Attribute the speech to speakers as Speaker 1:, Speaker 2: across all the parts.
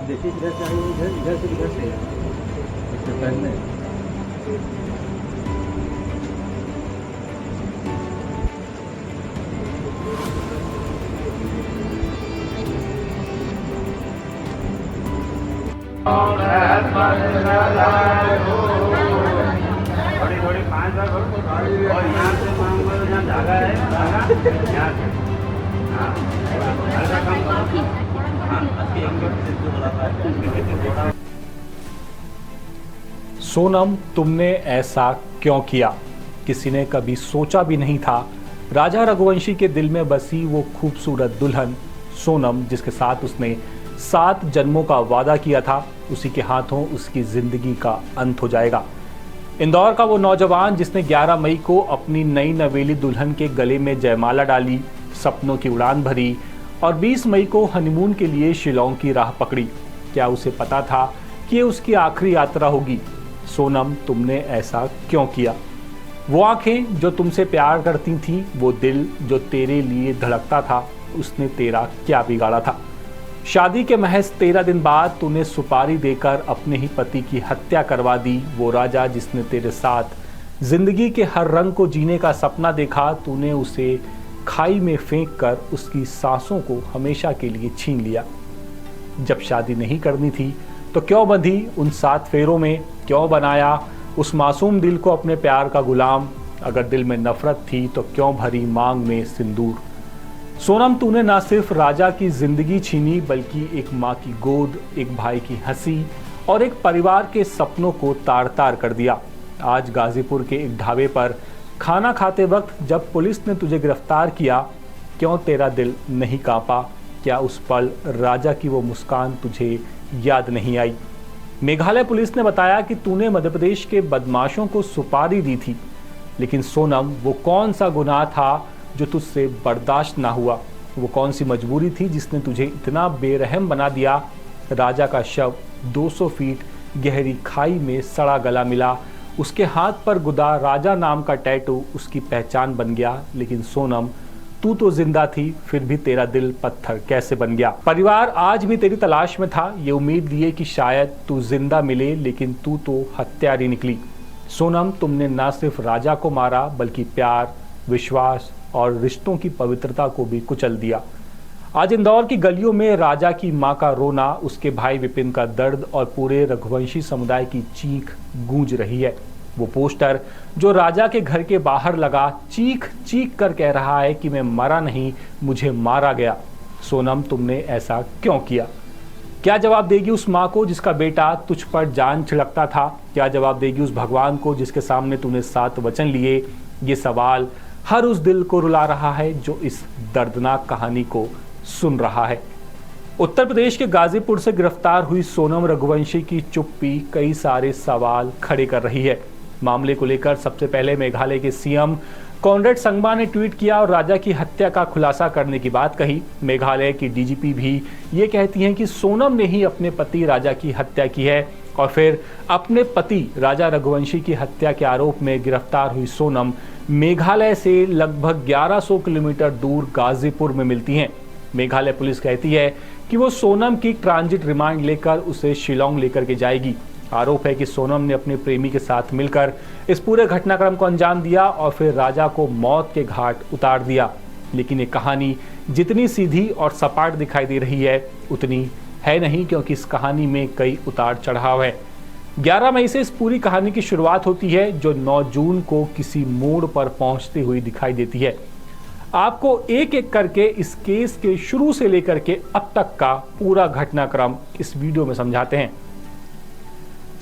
Speaker 1: देखिए इधर से आई, इधर से इससे पहले थोड़ी थोड़ी 5 बार और यहाँ से मांगो, यहाँ धागा है, धागा यहाँ से, हाँ हल्का काम करो, हाँ
Speaker 2: सोनम, तुमने ऐसा क्यों किया? किसी ने कभी सोचा भी नहीं था राजा रघुवंशी के दिल में बसी वो खूबसूरत दुल्हन सोनम, जिसके साथ उसने 7 जन्मों का वादा किया था, उसी के हाथों उसकी जिंदगी का अंत हो जाएगा। इंदौर का वो नौजवान जिसने 11 मई को अपनी नई नवेली दुल्हन के गले में जयमाला डाली, सपनों की उड़ान भरी और 20 मई को हनीमून के लिए शिलोंग की राह पकड़ी। क्या उसे पता था कि ये उसकी आखिरी यात्रा होगी? सोनम, तुमने ऐसा क्यों किया? वो आंखें जो तुमसे प्यार करती थीं, वो दिल जो तेरे लिए धड़कता था, उसने तेरा क्या बिगाड़ा था? शादी के महज 13 दिन बाद तूने सुपारी देकर अपने ही पति की हत्या करवा दी। वो राजा जिसने तेरे साथ जिंदगी के हर रंग को जीने का सपना देखा, तूने उसे खाई में फेंक कर उसकी सांसों को हमेशा के लिए छीन लिया। जब शादी नहीं करनी थी तो क्यों बंधी उन 7 फेरों में? क्यों बनाया उस मासूम दिल को अपने प्यार का गुलाम? अगर दिल में नफरत थी तो क्यों भरी मांग में सिंदूर? सोनम, तूने ना सिर्फ राजा की जिंदगी छीनी, बल्कि एक माँ की गोद, एक भाई की हंसी और एक परिवार के सपनों को तार तार कर दिया। आज गाजीपुर के एक ढाबे पर खाना खाते वक्त जब पुलिस ने तुझे गिरफ्तार किया, क्यों तेरा दिल नहीं कांपा? क्या उस पल राजा की वो मुस्कान तुझे याद नहीं आई? मेघालय पुलिस ने बताया कि तूने मध्य प्रदेश के बदमाशों को सुपारी दी थी, लेकिन सोनम, वो कौन सा गुनाह था जो तुझसे बर्दाश्त ना हुआ? वो कौन सी मजबूरी थी जिसने तुझे इतना बेरहम बना दिया? राजा का शव 200 फीट गहरी खाई में सड़ा गला मिला, उसके हाथ पर गुदा राजा नाम का टैटू उसकी पहचान बन गया। लेकिन सोनम, तू तो जिंदा थी, फिर भी तेरा दिल पत्थर कैसे बन गया? परिवार आज भी तेरी तलाश में था, ये उम्मीद लिए कि शायद तू जिंदा मिले, लेकिन तू तो हत्यारी निकली। सोनम, तुमने ना सिर्फ राजा को मारा, बल्कि प्यार, विश्वास और रिश्तों की पवित्रता को भी कुचल दिया। आज इंदौर की गलियों में राजा की मां का रोना, उसके भाई विपिन का दर्द और पूरे रघुवंशी समुदाय की चीख गूंज रही है। वो पोस्टर जो राजा के घर के बाहर लगा चीख चीख कर कह रहा है कि मैं मरा नहीं, मुझे मारा गया। सोनम, तुमने ऐसा क्यों किया? क्या जवाब देगी उस माँ को जिसका बेटा तुझ पर जान छिड़कता था? क्या जवाब देगी उस भगवान को जिसके सामने तूने 7 वचन लिए? ये सवाल हर उस दिल को रुला रहा है जो इस दर्दनाक कहानी को सुन रहा है। उत्तर प्रदेश के गाजीपुर से गिरफ्तार हुई सोनम रघुवंशी की चुप्पी कई सारे सवाल खड़े कर रही है। मामले को लेकर सबसे पहले मेघालय के सीएम कॉनरेड संगमा ने ट्वीट किया और राजा की हत्या का खुलासा करने की बात कही। मेघालय की डीजीपी भी ये कहती हैं कि सोनम ने ही अपने पति राजा की हत्या की है और फिर अपने पति राजा रघुवंशी की हत्या के आरोप में गिरफ्तार हुई सोनम मेघालय से लगभग 1100 किलोमीटर दूर गाजीपुर में मिलती हैं। मेघालय पुलिस कहती है कि वो सोनम की ट्रांजिट रिमांड लेकर उसे शिलोंग लेकर के जाएगी। आरोप है कि सोनम ने अपने प्रेमी के साथ मिलकर इस पूरे घटनाक्रम को अंजाम दिया और फिर राजा को मौत के घाट उतार दिया। लेकिन ये कहानी जितनी सीधी और सपाट दिखाई दे रही है उतनी है नहीं, क्योंकि इस कहानी में कई उतार चढ़ाव है। 11 मई से इस पूरी कहानी की शुरुआत होती है, जो 9 जून को किसी मोड़ पर पहुंचती हुई दिखाई देती है। आपको एक एक करके इस केस के शुरू से लेकर के अब तक का पूरा घटनाक्रम इस वीडियो में समझाते हैं।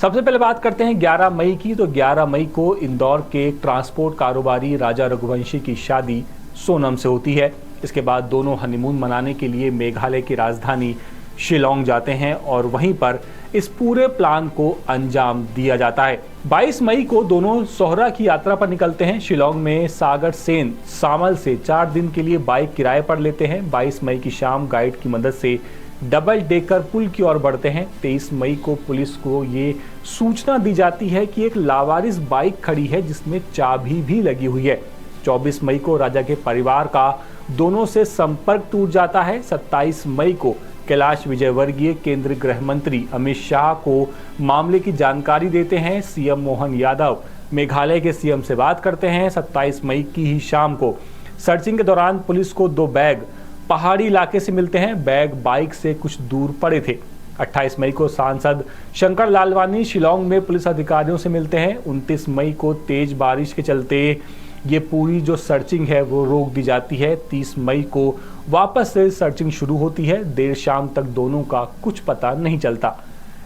Speaker 2: सबसे पहले बात करते हैं 11 मई की। तो 11 मई को इंदौर के ट्रांसपोर्ट कारोबारी राजा रघुवंशी की शादी सोनम से होती है। इसके बाद दोनों हनीमून मनाने के लिए मेघालय की राजधानी शिलोंग जाते हैं और वहीं पर इस पूरे प्लान को अंजाम दिया जाता है। 22 मई को दोनों सोहरा की यात्रा पर निकलते हैं। शिलोंग में सागर सेन सामल से 4 दिन के लिए बाइक किराए पर लेते हैं। 22 मई की शाम गाइड की मदद से डबल डेकर पुल की ओर बढ़ते हैं। 23 मई को पुलिस को ये सूचना दी जाती है कि एक लावारिस बाइक खड़ी है जिसमें चाबी भी लगी हुई है। 24 मई को राजा के परिवार का दोनों से संपर्क टूट जाता है। 27 मई को कैलाश विजयवर्गीय केंद्रीय गृह मंत्री अमित शाह को मामले की जानकारी देते हैं। सीएम मोहन यादव मेघालय के सीएम से बात करते हैं। 27 मई की ही शाम को सर्चिंग के दौरान पुलिस को 2 बैग पहाड़ी इलाके से मिलते हैं। बैग बाइक से कुछ दूर पड़े थे। 28 मई को सांसद शंकर लालवानी शिलोंग में पुलिस अधिकारियों से मिलते हैं। 29 मई को तेज बारिश के चलते ये पूरी जो सर्चिंग है वो रोक दी जाती है। 30 मई को वापस से सर्चिंग शुरू होती है। देर शाम तक दोनों का कुछ पता नहीं चलता।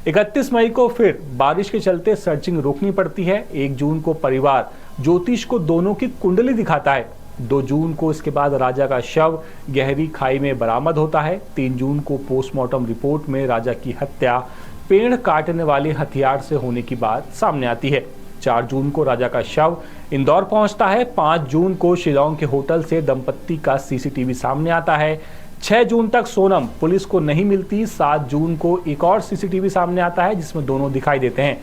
Speaker 2: 31 मई को फिर बारिश के चलते सर्चिंग रोकनी पड़ती है। 1 जून को परिवार ज्योतिष को दोनों की कुंडली दिखाता है। 2 जून को इसके बाद राजा का शव गहरी खाई में बरामद होता है। 3 जून को पोस्टमार्टम रिपोर्ट में राजा की हत्या पेड़ काटने वाले हथियार से होने की बात सामने आती है। 4 जून को राजा का शव इंदौर पहुंचता है। 5 जून को शिलोंग के होटल से दंपत्ति का सीसीटीवी सामने आता है। 6 जून तक सोनम पुलिस को नहीं मिलती। 7 जून को एक और सीसीटीवी सामने आता है जिसमें दोनों दिखाई देते हैं।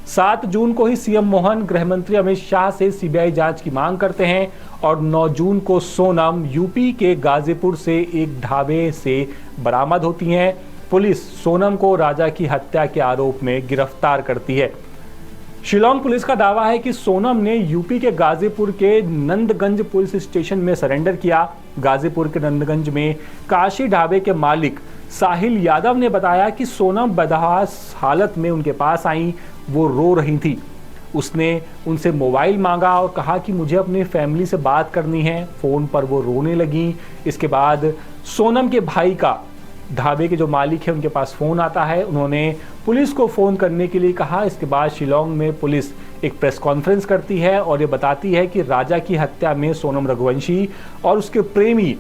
Speaker 2: 7 जून को ही सीएम मोहन गृह मंत्री अमित शाह से सीबीआई जांच की मांग करते हैं और 9 जून को सोनम यूपी के गाजीपुर से एक ढाबे से बरामद होती हैं। पुलिस सोनम को राजा की हत्या के आरोप में गिरफ्तार करती है। शिलोंग पुलिस का दावा है कि सोनम ने यूपी के गाजीपुर के नंदगंज पुलिस स्टेशन में सरेंडर किया। गाजीपुर के नंदगंज में काशी ढाबे के मालिक साहिल यादव ने बताया कि सोनम बदहास हालत में उनके पास आई। वो रो रही थी। उसने उनसे मोबाइल मांगा और कहा कि मुझे अपनी फैमिली से बात करनी है। फोन पर वो रोने लगी। इसके बाद सोनम के भाई का ढाबे के जो मालिक है उनके पास फोन आता है। उन्होंने पुलिस को फोन करने के लिए कहा। इसके बाद शिलोंग में पुलिस एक प्रेस कॉन्फ्रेंस करती है और ये बताती है कि राजा की हत्या में सोनम रघुवंशी और उसके प्रेमी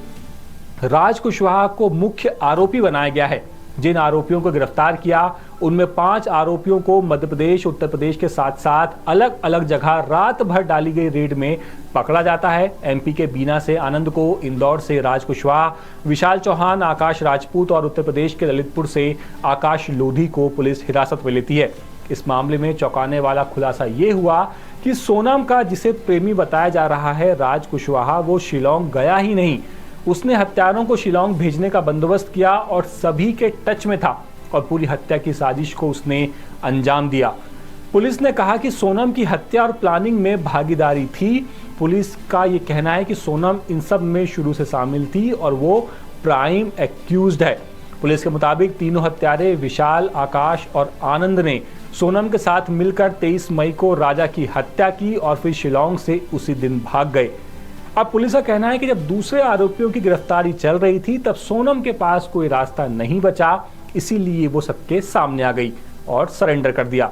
Speaker 2: राज कुशवाहा को मुख्य आरोपी बनाया गया है। जिन आरोपियों को गिरफ्तार किया उनमें 5 आरोपियों को मध्य प्रदेश, उत्तर प्रदेश के साथ साथ अलग अलग जगह रात भर डाली गई रेड में पकड़ा जाता है। एमपी के बीना से आनंद को, इंदौर से राज कुशवाहा, विशाल चौहान, आकाश राजपूत और उत्तर प्रदेश के ललितपुर से आकाश लोधी को पुलिस हिरासत में लेती है। इस मामले में चौंकाने वाला खुलासा ये हुआ कि सोनम का जिसे प्रेमी बताया जा रहा है राज कुशवाहा, वो शिलोंग गया ही नहीं। उसने हत्यारों को शिलोंग भेजने का बंदोबस्त किया और सभी के टच में था और पूरी हत्या की साजिश को उसने अंजाम दिया। पुलिस ने कहा कि सोनम की हत्या और प्लानिंग में भागीदारी थी। पुलिस का ये कहना है कि सोनम इन सब में शुरू से शामिल थी और वो प्राइम एक्यूज्ड है। पुलिस के मुताबिक तीनों हत्यारे विशाल, आकाश और आनंद ने सोनम के साथ मिलकर 23 मई को राजा की हत्या की और फिर शिलोंग से उसी दिन भाग गए। अब पुलिस का कहना है कि जब दूसरे आरोपियों की गिरफ्तारी चल रही थी तब सोनम के पास कोई रास्ता नहीं बचा, इसीलिए वो सबके सामने आ गई और सरेंडर कर दिया।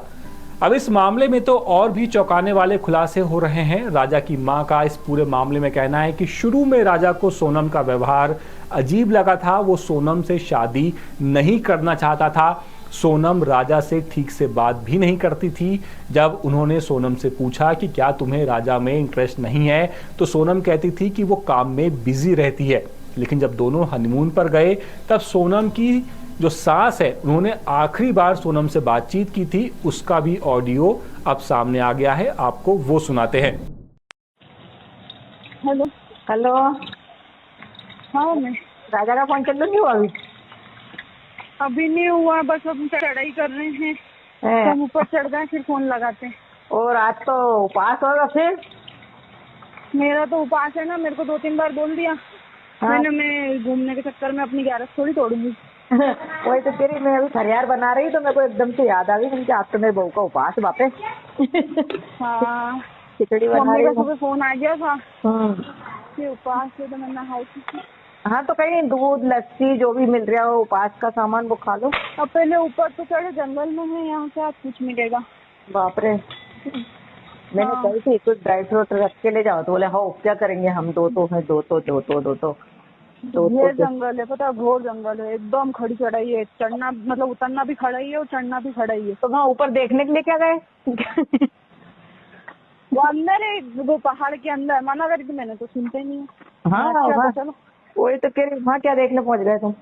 Speaker 2: अब इस मामले में तो और भी चौंकाने वाले खुलासे हो रहे हैं। राजा की मां का इस पूरे मामले में कहना है कि शुरू में राजा को सोनम का व्यवहार अजीब लगा था। वो सोनम से शादी नहीं करना चाहता था। सोनम राजा से ठीक से बात भी नहीं करती थी। जब उन्होंने सोनम से पूछा कि क्या तुम्हें राजा में इंटरेस्ट नहीं है, तो सोनम कहती थी कि वो काम में बिजी रहती है। लेकिन जब दोनों हनीमून पर गए तब सोनम की जो सास है, उन्होंने आखिरी बार सोनम से बातचीत की थी, उसका भी ऑडियो अब सामने आ गया है। आपको वो सुनाते हैं।
Speaker 3: हेलो
Speaker 4: हेलो,
Speaker 3: हाँ मैं
Speaker 4: राजा का फोन चल नहीं हुआ
Speaker 3: अभी नहीं हुआ, बस हम चढ़ाई कर रहे हैं।
Speaker 4: है?
Speaker 3: हम ऊपर चढ़ गए फिर फोन लगाते हैं।
Speaker 4: और आज तो उपास होगा फिर?
Speaker 3: मेरा तो उपास है ना, मेरे को 2-3 बार बोल दिया।
Speaker 4: हाँ।
Speaker 3: मैं घूमने के चक्कर में अपनी 11 थोड़ी तोड़ूंगी।
Speaker 4: वही तो तेरी, मैं अभी खरियार बना रही तो मेरे को एकदम से याद आ गई कि आज तो मेरे बहू का उपास बापे।
Speaker 3: हाँ,
Speaker 4: खिचड़ी बना
Speaker 3: मम्मी
Speaker 4: रही
Speaker 3: का
Speaker 4: हूँ।
Speaker 3: सुबह फोन आ गया था
Speaker 4: हम्म।
Speaker 3: कि उपास है, तो मैंने हाई की।
Speaker 4: हाँ, तो कहीं दूध लस्सी जो भी मिल रहा हो उपास का सामान वो खा लो।
Speaker 3: अब पहले ऊपर तो चढ़े, जंगल में है, यहाँ से आप कुछ मिलेगा।
Speaker 4: बाप रे, मैंने
Speaker 3: हाँ।
Speaker 4: कही थी कुछ ड्राई फ्रूट रख के ले जाओ, तो बोले हाँ क्या करेंगे हम, दो तो
Speaker 3: ये जंगल है, पता है, घोर जंगल है, एकदम खड़ी चढ़ाई है। चढ़ना मतलब उतरना भी खड़ा ही है और चढ़ना भी खड़ा ही है।
Speaker 4: तो वहाँ ऊपर देखने के लिए क्या गए?
Speaker 3: वो अंदर है, वो पहाड़ के अंदर। मना करी थी मैंने तो सुनते नहीं है।
Speaker 4: हाँ,
Speaker 3: अच्छा,
Speaker 4: हाँ,
Speaker 3: तो चलो।
Speaker 4: वही तो कह रही, वहाँ क्या देखने पहुँच गए तुम?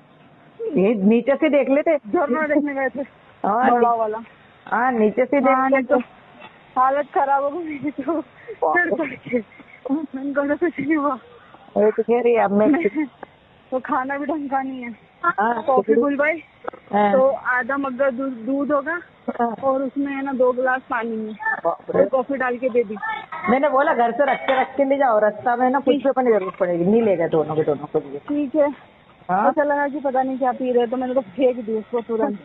Speaker 4: ये नीचे से देख लेते।
Speaker 3: झरना देखने गए थे,
Speaker 4: हाँ,
Speaker 3: बड़ा वाला।
Speaker 4: हाँ, नीचे से देख
Speaker 3: हाँ,
Speaker 4: लेते।
Speaker 3: तो हालत खराब हो गई मेरी तो चढ़ के। मैंने कहा कुछ नहीं हुआ।
Speaker 4: वही तो कह रही अब मैं
Speaker 3: तो खाना भी ढंग का नहीं है।
Speaker 4: हाँ,
Speaker 3: कॉफी
Speaker 4: खिचड़ी।
Speaker 3: बुलवाई
Speaker 4: हाँ।
Speaker 3: तो आधा मग्गा दूध होगा और उसमें है ना 2 गिलास पानी में
Speaker 4: बाप रे।
Speaker 3: और कॉफी डाल के दे दी।
Speaker 4: मैंने बोला घर से रख के ले जाओ, रास्ता में ना कुछ भी अपनी जरूरत पड़ेगी, नहीं ले गए दोनों के लिए।
Speaker 3: ठीक है।
Speaker 4: हाँ,
Speaker 3: ऐसा लगा कि पता नहीं क्या पी रहे, तो मैंने तो फेंक दी उसको तुरंत।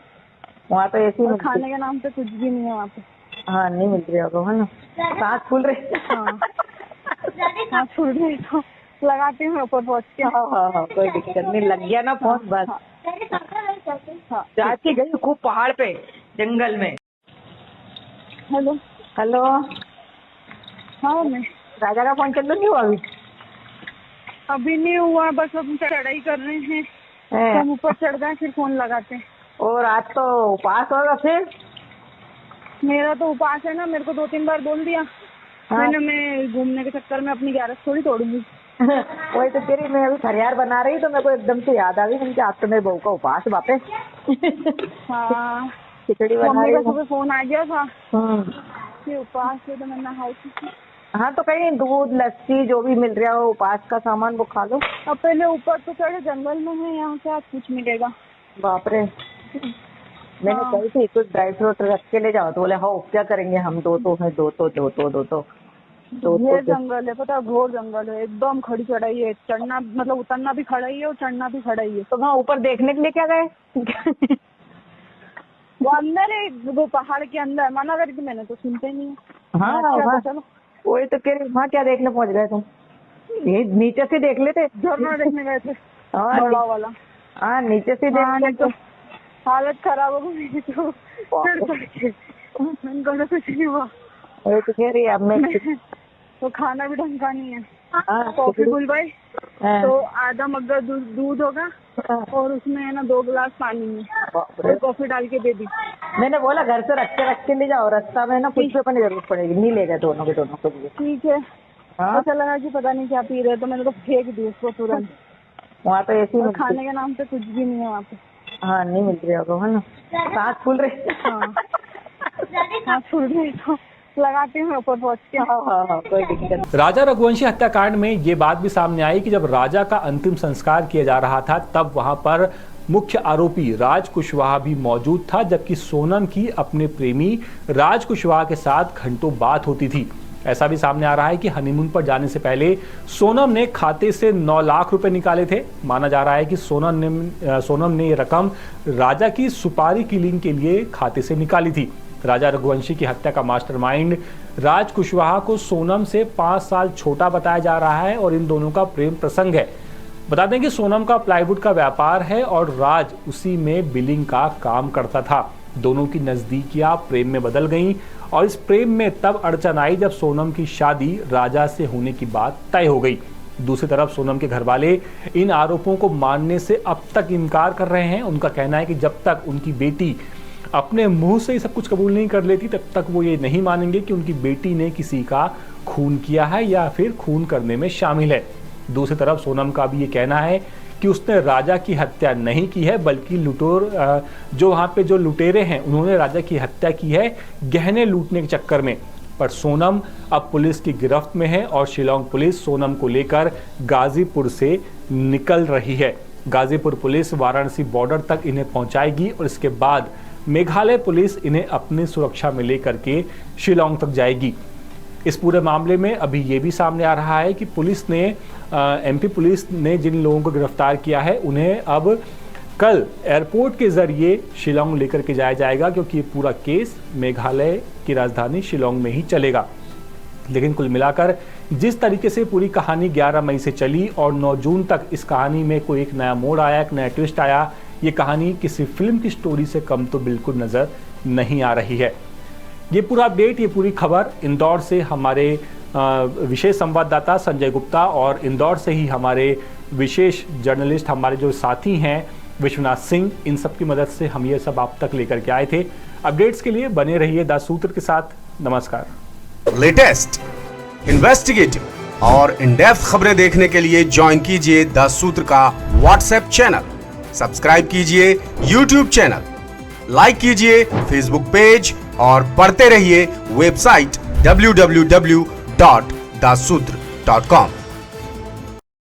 Speaker 4: वहाँ तो ऐसी
Speaker 3: और
Speaker 4: मिलती।
Speaker 3: खाने के नाम पे कुछ भी नहीं है वहाँ पे।
Speaker 4: हाँ, नहीं मिल रही होगा, है ना। सांस फूल रही।
Speaker 3: हाँ हाँ, छूट गई तो लगाती हूँ ऊपर पहुँच के।
Speaker 4: हाँ, कोई दिक्कत नहीं, लग गया ना फोन बस।
Speaker 3: हाँ।
Speaker 4: चाची गई खूब पहाड़ पे, जंगल में।
Speaker 3: हेलो।
Speaker 4: हेलो,
Speaker 3: हाँ मैं
Speaker 4: राजा का फोन चालू नहीं हुआ अभी?
Speaker 3: अभी नहीं हुआ, बस अब चढ़ाई कर रहे हैं तो
Speaker 4: हैं?
Speaker 3: हम ऊपर चढ़ गए फिर फोन लगाते हैं।
Speaker 4: और आज तो उपवास होगा फिर?
Speaker 3: मेरा तो उपास है ना, मेरे को 2-3 बार बोल दिया।
Speaker 4: हाँ।
Speaker 3: मैं घूमने के चक्कर में अपनी ग्यारस थोड़ी तोड़ूंगी।
Speaker 4: वही तो कह रही, मैं अभी फरियार बना रही तो मेरे को एकदम से याद आ गई, मैंने कहा आज तो मेरे बहू का उपवास बापे।
Speaker 3: हाँ,
Speaker 4: खिचड़ी बना
Speaker 3: मम्मी
Speaker 4: रही
Speaker 3: का
Speaker 4: हूँ।
Speaker 3: सुबह फोन आ गया था
Speaker 4: हम्म।
Speaker 3: कि उपवास है, तो मैं नहाई थी।
Speaker 4: हाँ, तो कहीं दूध लस्सी जो भी मिल रहा हो उपवास का सामान वो खा लो।
Speaker 3: अब पहले ऊपर तो चढ़े, जंगल में है, यहाँ से आज कुछ मिलेगा।
Speaker 4: बाप रे। मैंने
Speaker 3: हाँ।
Speaker 4: कही थी कुछ ड्राई फ्रूट रख के ले जाओ, तो बोले हाँ क्या करेंगे हम, दो तो
Speaker 3: ये जंगल है, पता है, घोर जंगल है, एकदम खड़ी चढ़ाई है। चढ़ना मतलब उतरना भी खड़ा ही है और चढ़ना भी खड़ा ही है।
Speaker 4: तो वहाँ ऊपर देखने के लिए क्या गए?
Speaker 3: वो अंदर है, वो पहाड़ के अंदर। मना करी थी मैंने तो सुनते नहीं है।
Speaker 4: हाँ,
Speaker 3: अच्छा,
Speaker 4: वहाँ
Speaker 3: तो चलो।
Speaker 4: वही तो कह रही, वहाँ क्या देखने पहुँच गए तुम? ये नीचे से देख लेते।
Speaker 3: झरना देखने गए थे,
Speaker 4: हाँ,
Speaker 3: बड़ा वाला।
Speaker 4: हाँ, नीचे से
Speaker 3: हाँ,
Speaker 4: देख
Speaker 3: नहीं तो
Speaker 4: लेते।
Speaker 3: हालत खराब हो गई तो चढ़ के। मैंने कहा कुछ नहीं हुआ।
Speaker 4: वही तो कह रही अब मैं।
Speaker 3: तो खाना भी ढंग का नहीं है।
Speaker 4: हाँ,
Speaker 3: कॉफी बुलवाई
Speaker 4: हाँ।
Speaker 3: तो आधा मग्गा दूध होगा और उसमें है ना 2 गिलास पानी में
Speaker 4: बाप रे।
Speaker 3: और कॉफी डाल के दे दी।
Speaker 4: मैंने बोला घर से रख के ले जाओ, रास्ता में ना कुछ भी अपनी जरूरत पड़ेगी, नहीं ले गए दोनों के लिए।
Speaker 3: ठीक है।
Speaker 4: हाँ,
Speaker 3: ऐसा लगा कि पता नहीं क्या पी रहे, तो मैंने तो फेंक दी उसको तुरंत।
Speaker 4: वहाँ तो ऐसी
Speaker 3: और
Speaker 4: मिलती।
Speaker 3: खाने के नाम पे कुछ भी नहीं है वहाँ पे।
Speaker 4: हाँ, नहीं मिल रही होगा, है ना। सांस फूल रही।
Speaker 3: हाँ हाँ, छूट गई तो लगाती हूँ ऊपर पहुँच के।
Speaker 4: हाँ, कोई दिक्कत नहीं।
Speaker 2: राजा रघुवंशी हत्याकांड में ये बात भी सामने आई कि जब राजा का अंतिम संस्कार किया जा रहा था तब वहां पर मुख्य आरोपी राज कुशवाहा भी मौजूद था, जबकि सोनम की अपने प्रेमी राज कुशवाहा के साथ घंटों बात होती थी। ऐसा भी सामने आ रहा है कि हनीमून पर जाने से पहले सोनम ने खाते से 9 लाख रुपए निकाले थे। माना जा रहा है कि सोनम ने ये रकम राजा की सुपारी किलिंग के लिए खाते से निकाली थी। राजा रघुवंशी की हत्या का मास्टरमाइंड राज कुशवाहा को सोनम से 5 साल छोटा बताया जा रहा है और इन दोनों का प्रेम प्रसंग है। बता दें कि सोनम का प्लाईवुड का व्यापार है और राज उसी में बिलिंग का काम करता था। दोनों की नजदीकियां प्रेम में बदल गईं और इस प्रेम में तब अड़चन आई जब सोनम की शादी राजा से होने की बात तय हो गई। दूसरी तरफ सोनम के घरवाले इन आरोपों को मानने से अब तक इनकार कर रहे हैं। उनका कहना है कि जब तक उनकी बेटी अपने मुंह से ही सब कुछ कबूल नहीं कर लेती तब तक वो ये नहीं मानेंगे कि उनकी बेटी ने किसी का खून किया है या फिर खून करने में शामिल है। दूसरी तरफ सोनम का भी ये कहना है कि उसने राजा की हत्या नहीं की है, बल्कि जो वहाँ पे जो लुटेरे हैं उन्होंने राजा की हत्या की है गहने लूटने के चक्कर में। पर सोनम अब पुलिस की गिरफ्त में है और शिलांग पुलिस सोनम को लेकर गाजीपुर से निकल रही है। गाजीपुर पुलिस वाराणसी बॉर्डर तक इन्हें पहुंचाएगी और इसके बाद मेघालय पुलिस इन्हें अपनी सुरक्षा में लेकर के शिलांग तक जाएगी। इस पूरे मामले में अभी ये भी सामने आ रहा है कि पुलिस ने एमपी पुलिस ने जिन लोगों को गिरफ्तार किया है उन्हें अब कल एयरपोर्ट के जरिए शिलांग लेकर के जाया जाएगा, क्योंकि ये पूरा केस मेघालय की राजधानी शिलांग में ही चलेगा। लेकिन कुल मिलाकर जिस तरीके से पूरी कहानी 11 मई से चली और 9 जून तक इस कहानी में कोई एक नया मोड़ आया, एक नया ट्विस्ट आया, ये कहानी किसी फिल्म की स्टोरी से कम तो बिल्कुल नजर नहीं आ रही है। ये पूरा अपडेट, ये पूरी खबर इंदौर से हमारे विशेष संवाददाता संजय गुप्ता और इंदौर से ही हमारे विशेष जर्नलिस्ट हमारे जो साथी हैं विश्वनाथ सिंह, इन सब की मदद से हम ये सब आप तक लेकर के आए थे। अपडेट्स के लिए बने रहिए द सूत्र के साथ। नमस्कार।
Speaker 5: लेटेस्ट, इन्वेस्टिगेटिव और इन डेप्थ खबरें देखने के लिए ज्वाइन कीजिए द सूत्र का व्हाट्सएप चैनल, सब्सक्राइब कीजिए यूट्यूब चैनल, लाइक कीजिए फेसबुक पेज और पढ़ते रहिए वेबसाइट www.daसूत्र.com।